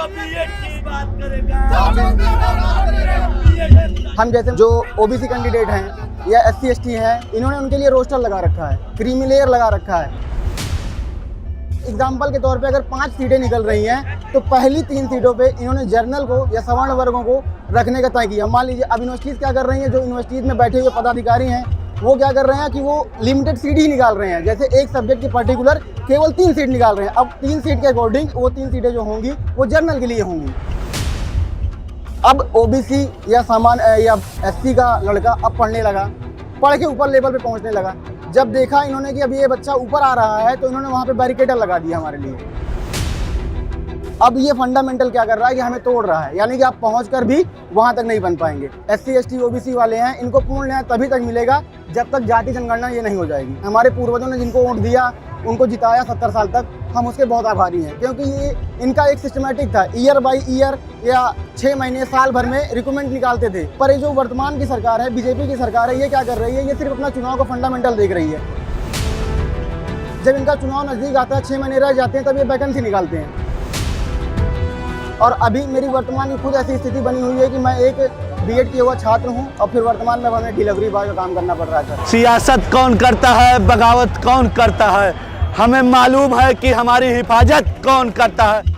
जो बीएड की बात करेगा, हम जैसे जो ओबीसी कैंडिडेट हैं या एससी एसटी हैं, इन्होंने उनके लिए रोस्टर लगा रखा है, क्रीमी लेयर लगा रखा है। एग्जाम्पल के तौर पे अगर 5 सीटें निकल रही हैं तो पहली 3 सीटों पे इन्होंने जर्नल को या सवर्ण वर्गों को रखने का तय किया। मान लीजिए अब यूनिवर्सिटीज़ क्या कर रही हैं, जो यूनिवर्सिटीज़ में बैठे हुए पदाधिकारी हैं वो क्या कर रहे हैं कि वो लिमिटेड सीट ही निकाल रहे हैं। जैसे एक सब्जेक्ट की पर्टिकुलर केवल 3 सीट निकाल रहे हैं। अब 3 सीट के अकॉर्डिंग वो 3 सीटें जो होंगी वो जर्नल के लिए होंगी। अब ओबीसी या या एससी का लड़का अब पढ़ने लगा, पढ़ के ऊपर लेवल पे पहुंचने लगा। जब देखा इन्होंने कि अब ये बच्चा ऊपर आ रहा है तो इन्होंने वहाँ पे बैरिकेडर लगा दिया हमारे लिए। अब ये फंडामेंटल क्या कर रहा है कि हमें तोड़ रहा है, यानी कि आप पहुंचकर भी वहां तक नहीं बन पाएंगे। एससी एसटी ओबीसी वाले हैं, इनको पूर्ण न्याय तभी तक मिलेगा जब तक जाति जनगणना ये नहीं हो जाएगी। हमारे पूर्वजों ने जिनको वोट दिया, उनको जिताया 70 साल तक, हम उसके बहुत आभारी हैं, क्योंकि ये इनका एक सिस्टमेटिक था। ईयर बाई ईयर या 6 महीने साल भर में रिक्रूटमेंट निकालते थे। पर ये जो वर्तमान की सरकार है, बीजेपी की सरकार है, ये क्या कर रही है, ये सिर्फ अपना चुनाव का फंडामेंटल देख रही है। जब इनका चुनाव नजदीक आता है, 6 महीने रह जाते हैं, तब ये वैकेंसी निकालते हैं। और अभी मेरी वर्तमान में खुद ऐसी स्थिति बनी हुई है कि मैं एक बीएड किया हुआ छात्र हूं और फिर वर्तमान में हमें डिलीवरी बॉय का काम करना पड़ रहा है। सियासत कौन करता है, बगावत कौन करता है, हमें मालूम है कि हमारी हिफाजत कौन करता है।